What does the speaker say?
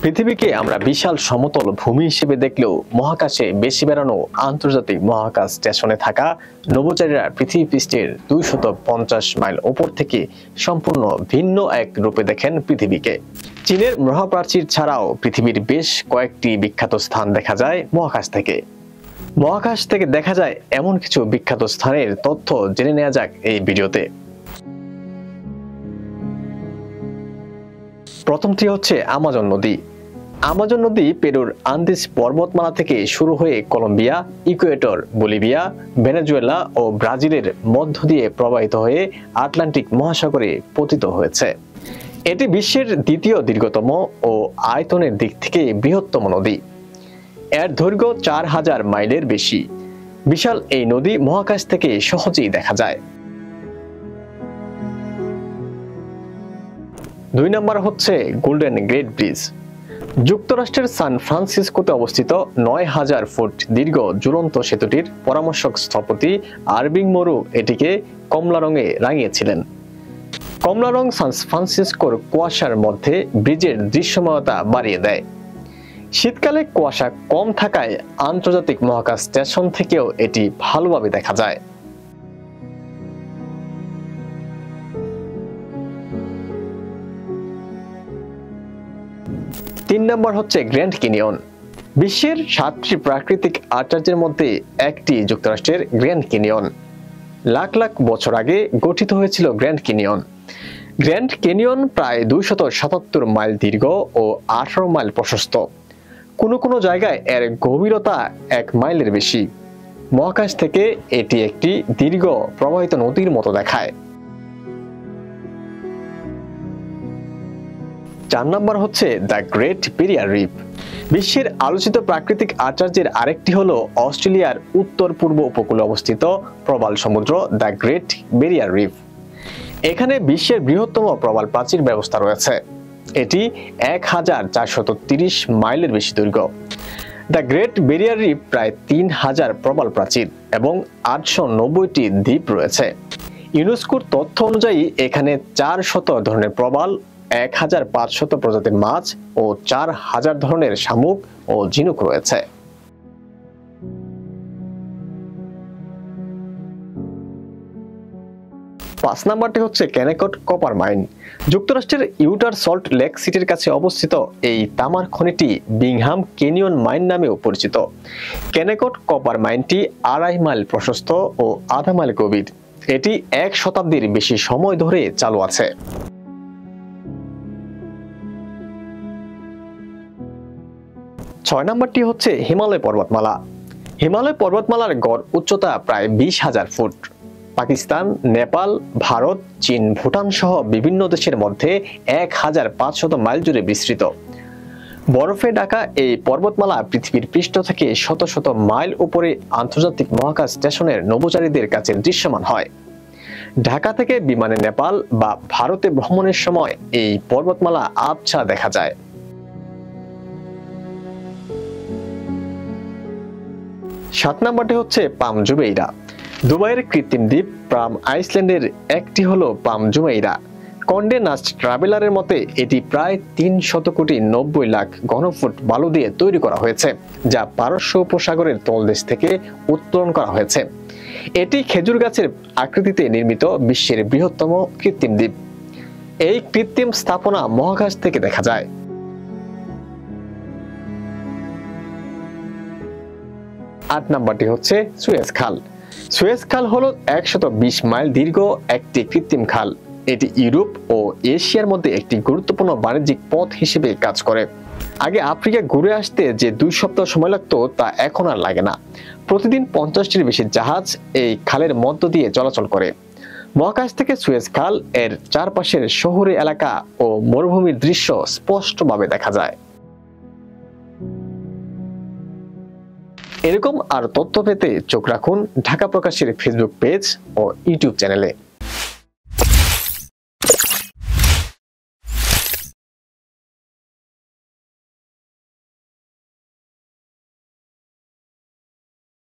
পৃথিবীকে আমরা বিশাল সমতল ভূমি হিসেবে দেখলেও মহাকাশে বেশি বেড়ানো আন্তর্জাতিক মহাকাশ স্টেশনে থাকা নভোচারীরা পৃথিবী পৃষ্ঠের 250 মাইল উপর থেকে সম্পূর্ণ ভিন্ন এক রূপে দেখেন পৃথিবীকে। চীনের মহাপ্রাচীর ছাড়াও পৃথিবীর বেশ কয়েকটি বিখ্যাত স্থান দেখা যায় মহাকাশ থেকে। মহাকাশ থেকে দেখা যায় এমন কিছু বিখ্যাত স্থানের তথ্য জেনে নেওয়া যাক এই ভিডিওতে। প্রথমটি হচ্ছে আমাজন নদী। আমাজন নদী পেরুর আন্দিজ পর্বতমালা থেকে শুরু হয়ে কলম্বিয়া, ইকুয়েটর, বলিভিয়া, ভেনেজুয়েলা ও ব্রাজিলের মধ্য দিয়ে প্রবাহিত হয়ে আটলান্টিক মহাসাগরে পতিত হয়েছে। এটি বিশ্বের দ্বিতীয় দীর্ঘতম ও আয়তনের দিক থেকে বৃহত্তম নদী। এর দৈর্ঘ্য 4000 মাইলের বেশি। বিশাল এই নদী মহাকাশ থেকে সহজেই দেখা যায়। 2 নম্বর হচ্ছে গোল্ডেন গেট ব্রিজ। যুক্তরাষ্ট্রের সান ফ্রান্সিসকোতে অবস্থিত 9000 ফুট দীর্ঘ ঝুলন্ত সেতুটির পরামর্শক স্থপতি আরভিং মোরো এটিকে কমলা রঙে রাঙিয়েছিলেন। কমলা রং সান ফ্রান্সিসকোর কুয়াশার মধ্যে ব্রিজের দৃশ্যমানতা বাড়িয়ে দেয়। শীতকালে কুয়াশা কম থাকায় আন্তর্জাতিক মহাকাশ স্টেশন থেকেও এটি ভালোভাবে দেখা যায়। তিন নম্বর হচ্ছে গ্র্যান্ড ক্যানিয়ন। বিশ্বের 7টি প্রাকৃতিক আশ্চর্যের মধ্যে একটি যুক্তরাষ্ট্রের গ্র্যান্ড ক্যানিয়ন। লাখ লাখ বছর আগে গঠিত হয়েছিল গ্র্যান্ড ক্যানিয়ন। গ্র্যান্ড ক্যানিয়ন প্রায় 277 মাইল দীর্ঘ ও 18 মাইল প্রশস্ত। কোনো কোনো জায়গায় এর গভীরতা 1 মাইলের বেশি। মহাকাশ থেকে এটি একটি দীর্ঘ প্রবাহিত নদীর মতো দেখায়। 4 নম্বর হচ্ছে দ্য গ্রেট ব্যারিয়ার রিফ। বিশ্বের আলোচিত প্রাকৃতিক আশ্চর্যের আরেকটি হলো অস্ট্রেলিয়ার উত্তর পূর্ব উপকূলে অবস্থিত প্রবাল সমুদ্র দ্য গ্রেট ব্যারিয়ার রিফ। এখানে বিশ্বের বৃহত্তম প্রবাল প্রাচীর ব্যবস্থা রয়েছে। এটি 1430 মাইলের বেশি দৈর্ঘ্য। দ্য গ্রেট ব্যারিয়ার রিফ প্রায় 3000 প্রবাল প্রাচীর এবং 890টি দ্বীপ রয়েছে। ইউনেস্কোর তথ্য অনুযায়ী এখানে 400 ধরনের প্রবাল, 1500 প্রজাতির মাছ ও 4000 ধরনের শামুক ও ঝিনুক রয়েছে। 5 নম্বরটি হচ্ছে কেনেকট কপার মাইন। যুক্তরাষ্ট্রের ইউটার সল্ট লেক সিটির কাছে অবস্থিত এই তামার খনিটি বিংহাম ক্যানিয়ন মাইন নামেও পরিচিত। কেনেকট কপার মাইনটি 2.5 মাইল প্রশস্ত ও 0.5 মাইল গভীর। এটি 1 শতাব্দীর বেশি সময় ধরে চালু আছে। 6 নম্বরটি হচ্ছে হিমালয় পর্বতমালা। হিমালয় পর্বতমালার গড় উচ্চতা প্রায় 20,000 ফুট। পাকিস্তান, নেপাল, ভারত, চীন, ভুটান সহ বিভিন্ন দেশের মধ্যে 1500 মাইল জুড়ে বিস্তৃত। বরফে ঢাকা এই পর্বতমালা পৃথিবীর পৃষ্ঠ থেকে শত শত মাইল উপরে আন্তর্জাতিক মহাকাশ স্টেশনের নভোচারীদের কাছে দৃশ্যমান হয়। ঢাকা থেকে বিমানে নেপাল বা ভারতে ভ্রমণের সময় এই পর্বতমালা আবছা দেখা যায়। 7 নম্বরটি হচ্ছে পাম জুমেইরা। দুবাইয়ের কৃত্রিম দ্বীপ পাম আইল্যান্ডের একটি হলো পাম জুমেইরা। কন্ডে নাস্ট ট্রাভেলারের মতে এটি প্রায় 390 লাখ ঘনফুট বালু দিয়ে তৈরি করা হয়েছে, যা পারস্য উপসাগরের তলদেশ থেকে উত্তোলন করা হয়েছে। এটি খেজুর গাছের আকৃতিতে নির্মিত বিশ্বের বৃহত্তম কৃত্রিম দ্বীপ। এই কৃত্রিম স্থাপনা মহাকাশ থেকে দেখা যায়। 8 নম্বরটি হচ্ছে সুয়েজ খাল। সুয়েজ খাল হলো 120 মাইল দীর্ঘ একটি কৃত্রিম খাল। এটি ইউরোপ ও এশিয়ার মধ্যে একটি গুরুত্বপূর্ণ বাণিজ্যিক পথ হিসেবে কাজ করে। আগে আফ্রিকা ঘুরে আসতে যে 2 সপ্তাহ সময় লাগতো তা এখন আর লাগে না। প্রতিদিন 50টির বেশি জাহাজ এই খালের মধ্য দিয়ে চলাচল করে। মহাকাশ থেকে সুয়েজ খাল এর চারপাশের শহুরে এলাকা ও মরুভূমির দৃশ্য স্পষ্টভাবে দেখা যায়। এরকম আর তথ্য পেতে চোখ রাখুন ঢাকা প্রকাশের ফেসবুক পেজ ও ইউটিউব চ্যানেলে।